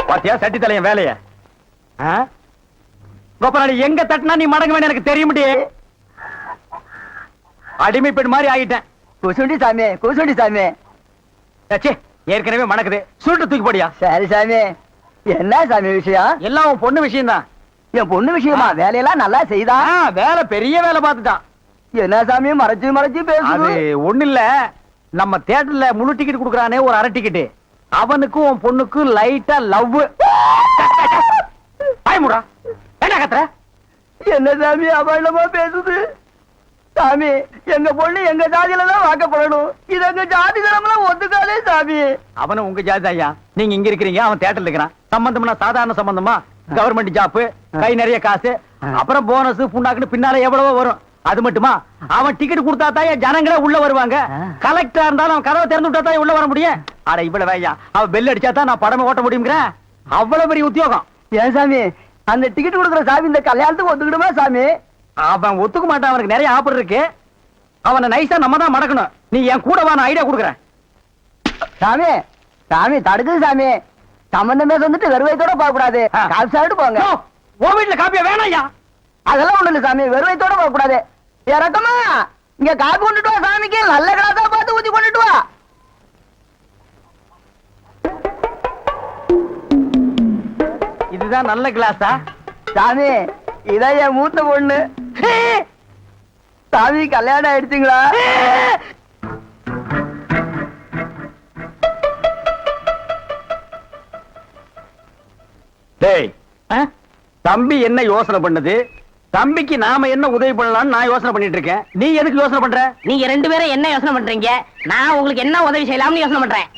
பாத்தியா சட்டி தலையன் வேலைய கோபாலி எங்க தட்டினா நீ மடங்க வேணும் எனக்கு தெரிய முடியும். அடிமை பெண் மாதிரி ஆகிட்டேன். குசுண்டி சாமி குசுண்டி சாமி. ஏற்கனவே மணக்குது, சுருட்டு தூக்கி போடியா. சரி சாமி. என்ன சாமி விஷயம்? எல்லாம் உன் பொண்ணு விஷயம் தான். என் பொண்ணு விஷயமா? வேலையெல்லாம் நல்லா செய்தா? வேலை பெரிய வேலை பார்த்துட்டான். என்ன சாமி மறைச்சு மறைச்சு பேசுது? அது ஒண்ணு இல்ல, நம்ம தியேட்டர்ல முழு டிக்கெட் குடுக்கறானே ஒரு அரை டிக்கெட், அவனுக்கும் உன் பொண்ணுக்கும் லைட்டா லவ். பயமுடா என்ன கத்துற? என்ன சாமி அபாண்டமா பேசுது? சாமி எங்க பொண்ணு எங்க ஜாதியில தான் வாக்கப்படணும். இது எங்க ஜாதி தரம்லாம் ஒத்துக்காதே சாமி. அவனும் உங்க ஜாதி ஐயா. நீங்க இங்க இருக்கிறீங்க, அவன் தியேட்டர்ல இருக்கிறான். சம்பந்தம்னா சாதாரண சம்பந்தமா? கவர்மெண்ட் ஜாப், கை நிறைய காசு, அப்புறம் போனஸ் புண்ணாக்குன்னு பின்னால எவ்வளவோ வரும். அது மட்டுமா, அவன் டிக்கெட் கொடுத்தா தான் ஜனங்களே உள்ள வருவாங்க. கலெக்டரா இருந்தாலும் அவன் கதவை திறந்து விட்டா தான் உள்ள வர முடியும். அட இவ்வளவு ஐயா, அவன் பெல் அடிச்சா தான் நான் படமே ஓட்ட முடியுங்கிறேன். அவ்வளவு பெரிய உத்தியோகம். ஏன் சாமி அந்த டிக்கெட் கொடுக்குற சாமி இந்த கல்யாணத்துக்கு ஒத்துக்கிடுமா சாமி? அவன் ஒத்துக்க மாட்டான், அவனுக்கு நிறைய ஆஃபர் இருக்கு. அவனை நைஸா நம்ம தான் மடக்கணும். நீ என் கூட வா, நான் ஐடியா கொடுக்குறேன். சாமி சாமி தடுக்குது சாமி. சம்பந்தமே வந்துட்டு வெறுவைத்தோட போக கூடாது, காப்பி சாப்பிட்டு போங்க. உன் வீட்டுல காப்பியா வேணாம் ஐயா. அதெல்லாம் ஒண்ணு இல்ல சாமி, வெறுவைத்தோட போக கூடாது. இறக்கமா இங்க காப்பி கொண்டுட்டு வா சாமிக்கு, நல்ல கிளாஸா பார்த்து ஊத்தி கொண்டுட்டு வா. இதுதான் நல்ல கிளாஸா? சாமி இதான் என் மூத்த பொண்ணு. சாமி கல்யாணம் ஆயிடுச்சுங்களா? டேய், தம்பி என்ன யோசனை பண்ணுது? தம்பிக்கு நாம என்ன உதவி பண்ணலாம்னு நான் யோசனை பண்ணிட்டு இருக்கேன். நீ எதுக்கு யோசனை பண்ற? நீங்க ரெண்டு பேரும் என்ன யோசனை பண்றீங்க? நான் உங்களுக்கு என்ன உதவி செய்யலாம்னு யோசனை பண்றேன்.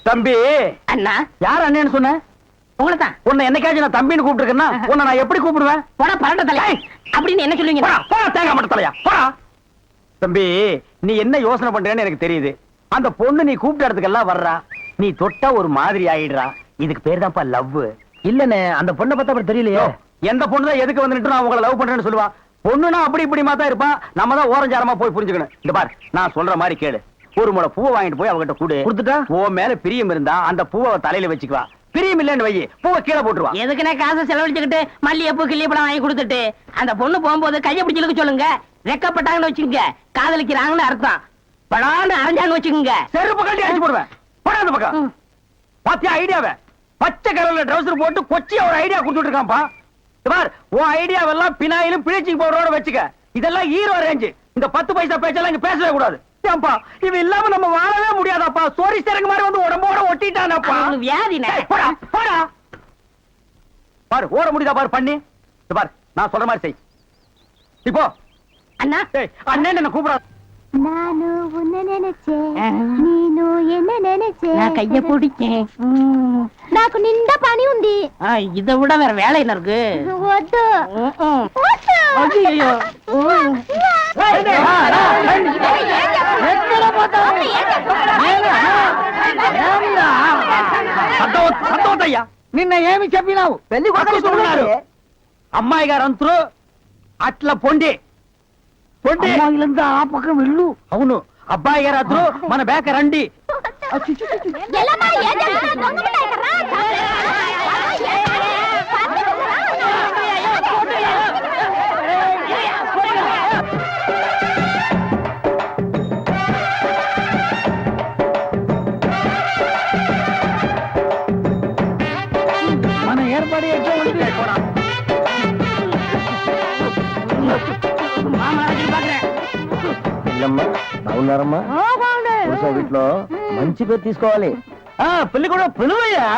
தம்பி அண்ணா. யார் அண்ணன்னு சொன்ன? உங்களை தான். உன்னை என்னைக்காச்சும் நான் தம்பின்னு கூப்பிட்டுருக்கேன்னா உன்னை நான் எப்படி கூப்பிடுவேன்? போடா பரட்ட தலை அப்படின்னு என்ன சொல்லுவீங்க? தேங்காய் மட்டும் தலையா போடா. தம்பி நீ என்ன யோசனை பண்றேன்னு எனக்கு தெரியுது. அந்த பொண்ணு நீ கூப்பிட்ட இடத்துக்கெல்லாம் வர்றா, நீ தொட்டா ஒரு மாதிரி ஆயிடுறா. இதுக்கு பேர் தான்ப்பா லவ். இல்லன்னு அந்த பொண்ணை பார்த்தா அப்புறம் தெரியலையோ. எந்த பொண்ணு தான் எதுக்கு வந்துட்டு நான் உங்களை லவ் பண்றேன்னு சொல்லுவா? பொண்ணுனா அப்படி இப்படிமா தான் இருப்பான். நம்ம தான் ஓரஞ்சாரமா போய் புரிஞ்சுக்கணும். இந்த பார், நான் சொல்ற மாதிரி கேளு. ஒரு முளை பூவை வாங்கிட்டு போய் அவகிட்ட கூடு. கொடுத்துட்டா உன் மேல பிரியம் இருந்தா அந்த பூவை தலையில வச்சுக்குவா. பிரியம் இல்லன்னு வை, பூவை கீழே போட்டுருவா. எதுக்குன்னா காசை செலவழிச்சுக்கிட்டு மல்லிகைப்பூ கிள்ளிப்பழம் வாங்கி கொடுத்துட்டு அந்த பொண்ணு போகும்போது கையை பிடிச்சிருக்க சொல்லுங்க. ரெக்கப்பட்டாங்கன்னு வச்சுக்கோங்க, காதலிக்கிறாங்கன்னு அர்த்தம். படான்னு அரைஞ்சாங்க வச்சுக்கோங்க, செருப்பு கட்டி அடிச்சு போடுவேன். போடா அந்த பக்கம். பாத்தியா ஐடியாவை? பச்சை கலர்ல ட்ரவுசர் போட்டு கொச்சியா ஒரு ஐடியா கொடுத்துட்டு இருக்கான்ப்பா. பார், உன் ஐடியாவெல்லாம் பினாயிலும் பிளீச்சிங் பவுடரோட வச்சுக்க. இதெல்லாம் ஹீரோ ரேஞ்சு. இந்த 10 பைசா பேச்செல்லாம் இங்க பேசவே கூடாது. ஏன்பா இவன் இல்லாம நம்ம வாழவே முடியாதாப்பா. சோரி சேரங்க மாதிரி வந்து உடம்போட ஒட்டிட்டானப்பா. வியாதினே. போடா போடா. பாரு ஓட முடியுதா பாரு பண்ணி. பாரு நான் சொல்ற மாதிரி செய். இப்போ அண்ணா அண்ணன் என்ன கூப்பிடாது. நானு உன்னை நினைச்சேன், நீனு என்ன நினைச்சேன். நான் கைய பிடிச்சேன். నాకు నిండా పని ఉంది. இதை விட வேற வேலை என்ன இருக்கு? వద్దు ஐயோ సంతోషయ్యా నిన్న ఏమి చెప్పినావు? పెళ్లి కొడుకున్నారు అమ్మాయి గారు అంతరు అట్లా పొండి పొండి అమ్మాయిలంతా ఆ పక్కన వెళ్ళు. అవును అబ్బాయి గారు అతను మన బేక రండి. ఎల్లమ్మా ఏం చేస్తున్నావు? దొంగబిడ్డ ఇక్కడ రా. మన ఏర్పాటు ఎట్లా ఉంది? బాగున్నారమ్మా? పురుష వీటిలో మంచి పేరు తీసుకోవాలి. పెళ్లి కూడా పిలువయ్యా.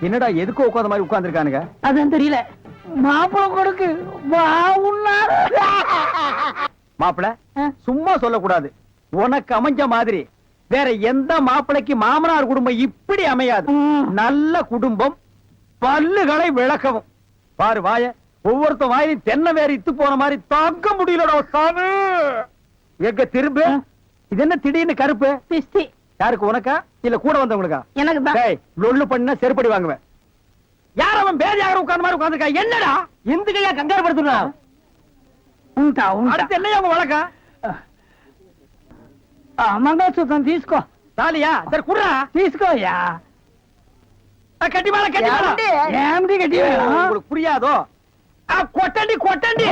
என்னடா எதுக்கு உட்காந்த மாதிரி உட்கார்ந்துருக்கானுங்க? அதுவும் தெரியல. மாப்பிள கொடுக்கு பாவுன்னாரு. மாப்பிள சும்மா சொல்லக்கூடாது. உனக்கு அமைஞ்ச மாதிரி வேற எந்த மாப்பிளைக்கு மாமனார் குடும்பம் இப்படி அமையாது. நல்ல குடும்பம், பல்லுகளை விளக்கவும். பாரு வாய, ஒவ்வொருத்த வாயிலும் தென்னை வேற இத்து போன மாதிரி தாக்க முடியலடா சாமி. எங்க திரும்ப இது என்ன திடீர்னு கருப்பு? பிஸ்தி யாருக்கு, உனக்கா இல்ல கூட வந்தவங்களுக்கா? எனக்கு தான். டேய், லொள்ளு பண்ணா செருப்படி வாங்குவேன். யார் அவன் பேதியாக உட்கார்ந்த மாதிரி உட்கார்ந்திருக்கா? என்னடா இந்த கையா கங்காரு படுத்துனா? ఉంటా ఉంటా. அடுத்து என்ன அவங்க வழக்கா? మంగళసూత్రం తీసుకో. தாலியா? சரி குடுறா. తీసుకోయ్యా. கட்டி மேல கட்டி மேல. ఏమిటి గట్టి మేళం? உங்களுக்கு புரியாதோ? கொட்டண்டி கொட்டண்டி.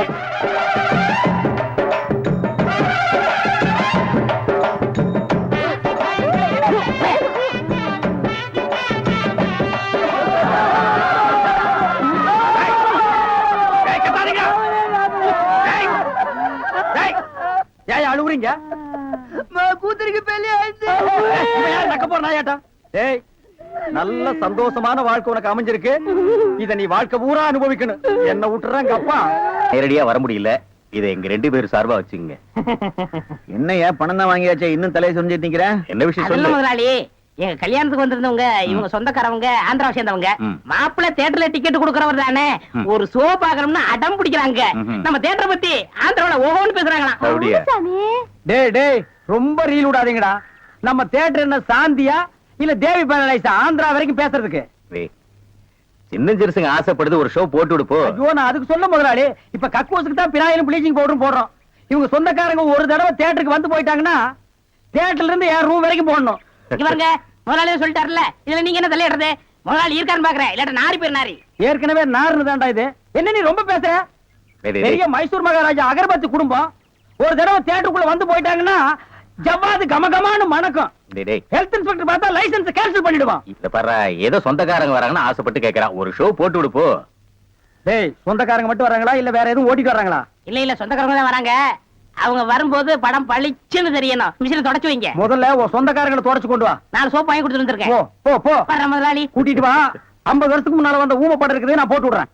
ஏன் அழுவுறீங்க? கூத்துருக்கு பெரிய ஆயிடுச்சு. இவன் யார் நக்க போற நாயாட்டம்? டேய், நல்ல சந்தோஷமான வாழ்க்கை உனக்கு அமைஞ்சிருக்கு. இத நீ வாழ்க்கை பூரா அனுபவிக்கணும். என்ன விட்டுறாங்க அப்பா. நேரடியா வர முடியல, இதை எங்க 2 பேரும் சார்பா வச்சுங்க. என்னையா பணம் தான் வாங்கியாச்சே, இன்னும் தலையை சொரிஞ்சிட்டு நிக்கிற? என்ன விஷயம் அதெல்லாம் சொல்லு. முதலாளி, எங்க கல்யாணத்துக்கு வந்திருந்தவங்க இவங்க சொந்தக்காரவங்க, ஆந்திராவை சேர்ந்தவங்க. ம். மாப்பிள்ளை தியேட்டர்ல டிக்கெட் கொடுக்கறவர் தானே, ம். ஒரு ஷோ பாக்கணும்னு அடம் பிடிக்கிறாங்க. ம்ஹும். நம்ம தியேட்டரை பத்தி ஆந்திராவில ஓஹோன்னு பேசுறாங்களாம். அப்படியா? சாமி டேய் டேய், ரொம்ப ரீல் விடாதீங்கடா. நம்ம தியேட்டர் என்ன சாந்தியா இல்ல தேவி பேரலைஸா ஆந்திரா வரைக்கும் பேசுறதுக்கு? டேய், சின்ன சிறுசுங்க ஆசைப்படுது, ஒரு ஷோ போட்டு விடுப்போ. ஐயோ, நான் அதுக்கு சொல்ல முதலாளி. இப்ப கக்கூசுக்கு தான் பினாயிலும் ப்ளீச்சிங் பவுடரும் போடுறோம். இவங்க சொந்தக்காரங்க ஒரு தடவை தியேட்டருக்கு வந்து போயிட்டாங்கன்னா தியேட்டர்ல இருந்து என் ரூம் வரைக்கும் போடணும். இவங்க முதலாளியே சொல்லிட்டாருல, இதுல நீங்க என்ன தலையிடுறது? முதலாளி இருக்கான்னு பாக்குறேன், இல்லாட்ட நாரி பேர் நாரி. ஏற்கனவே நார்னு தான்டா இது. என்ன நீ ரொம்ப பேசுற? டேய், டேய், பெரிய மைசூர் மகாராஜா அகர்பத்தி குடும்பம் ஒரு தடவை தியேட்டருக்குள்ள வந்து போயிட்டாங்கன்னா ஜவ்வாது கமகமான்னு மணக்கும். டேய், டேய், ஹெல்த் இன்ஸ்பெக்டர் பார்த்தா லைசென்ஸ் கேன்சல் பண்ணிடுவான். இத பாரு, ஏதோ சொந்தக்காரங்க வராங்கன்னு ஆசைப்பட்டு கேக்குறான், ஒரு ஷோ போட்டு விடுப்போ. டேய், சொந்தக்காரங்க மட்டும் வராங்களா இல்ல வேற எதுவும் ஓட்டிட்டு வராங்களா? இல்ல இல்ல, சொந்தக்காரங்க தான் வராங்க. அவங்க வரும்போது படம் பளிச்சுன்னு தெரியணும். மிஷினை தொடச்சு வைங்க. முதல்ல உன் சொந்தக்காரங்களை தொடச்சு கொண்டு வா. 4 சோப்பு வாங்கி கொடுத்துட்டு போ வந்திருக்கேன். போ போ. வர்ற முதலாளி. கூட்டிட்டு வா. 50 வருஷத்துக்கு முன்னால வந்த ஊம படம் இருக்குது, நான் போட்டு விடுறேன்.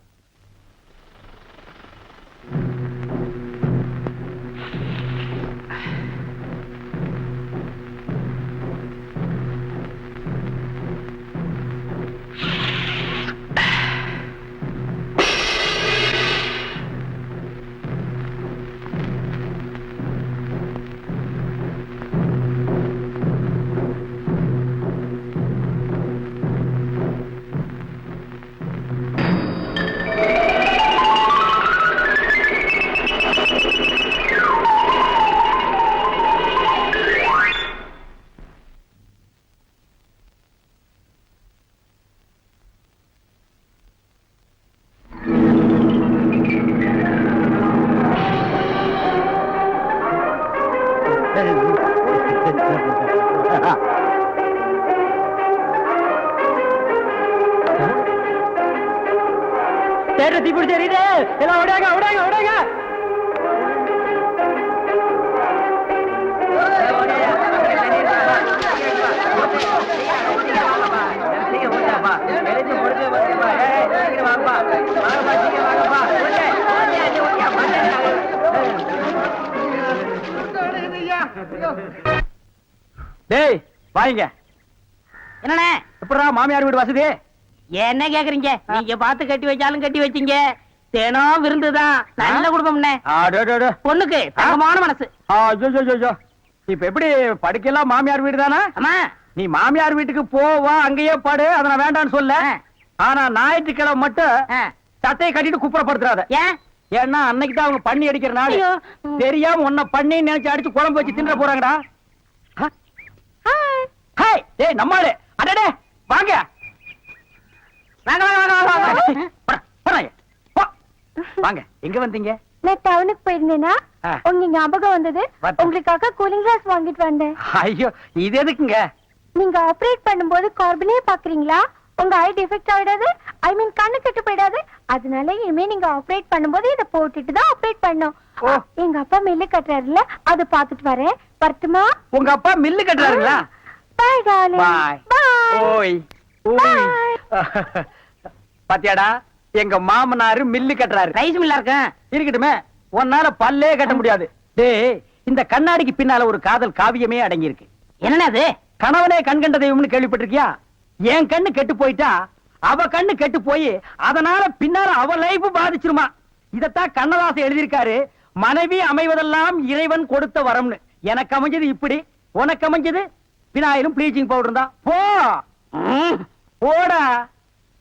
தேட்டர் தீப்பிடிச்சு எரியுது. எல்லாம் ஓடாங்க ஓடாங்க ஓடாங்க. டேய் வாங்க. என்னண்ணே? எப்படா மாமியார் வீடு வசதி? என்ன கேக்குறீங்க? நீங்க பார்த்து கட்டி வச்சாலும் கட்டி வச்சீங்க. தினம் விருந்துதான். நல்ல குடும்பம்ண்ணே. பொண்ணுக்கு தங்கமான மனசு. இப்ப எப்படி படுக்கலாம்? மாமியார் வீடு தானே? அம்மா, நீ மாமியார் வீட்டுக்கு போவா, அங்கேயே படு, அத நான் வேண்டான்னு சொல்ல. ஆனா ஞாயிற்றுக்கிழமை மட்டும் சட்டையை கட்டிட்டு குப்புறப்படுத்துறாத. ஏன்? ஏன்னா அன்னைக்கு தான் அவங்க பண்ணி அடிக்கிற நாள். ஐயோ. தெரியாம உன்னை பண்ணி நினைச்சு அடிச்சு குழம்பு வச்சு தின்ற போறாங்கடா. ஹாய், டேய் நம்மாளு. அடடே வாங்க. வாங்க வாங்க வாங்க வாங்க. போறாங்க. போ. வாங்க. எங்க வந்தீங்க? நான் டவுனுக்கு போயிருந்தேனா ஆ. உங்க ஞாபகம் வந்தது. வந்து. உங்களுக்காக கூலிங் கிளாஸ் வாங்கிட்டு வந்தேன். ஐயோ, இது எதுக்குங்க? நீங்க ஆபரேட் பண்ணும்போது கார்பனே பாக்குறீங்களா? உங்க ஐ டிஃபெக்ட் ஆயிடாது, ஐ மீன் கண்ணு கெட்டு போயிடாது. அதனால இனிமே நீங்க ஆபரேட் பண்ணும்போது இத போட்டுட்டு தான் ஆபரேட் பண்ணணும். ஓ. எங்க அப்பா மில்லு கட்டுறாருல, அது பாத்துட்டு வரேன். வரட்டுமா? உங்க அப்பா மில்லு கட்டுறாருங்களா? பாய் டார்லிங். பாய். பாய். ஓய் ஓய். பாத்தியாடா, எங்க மாமனாரு மில்லு கட்டுறாரு. ரைஸ் மில்லா இருக்கேன். இருக்கட்டுமே, உன்னால பல்லே கட்ட முடியாது. டேய், இந்த கண்ணாடிக்கு பின்னால ஒரு காதல் காவியமே அடங்கி இருக்கு. என்னண்ணே அது? கணவனே கண் கண்ட தெய்வம்னு கேள்விப்பட்டிருக்கியா? என் கண்ணு கெட்டு போயிட்டா அவ கண்ணு கெட்டு போய் அதனால பின்னால அவ லைஃப் பாதிச்சிருமா. இதத்தான் கண்ணதாசன் எழுதியிருக்காரு. மனைவி அமைவதெல்லாம் இறைவன் கொடுத்த வரம்னு. எனக்கு அமைஞ்சது இப்படி, உனக்கு அமைஞ்சது பினாயிலும் ப்ளீச்சிங் பவுடர் தான். போ போடா.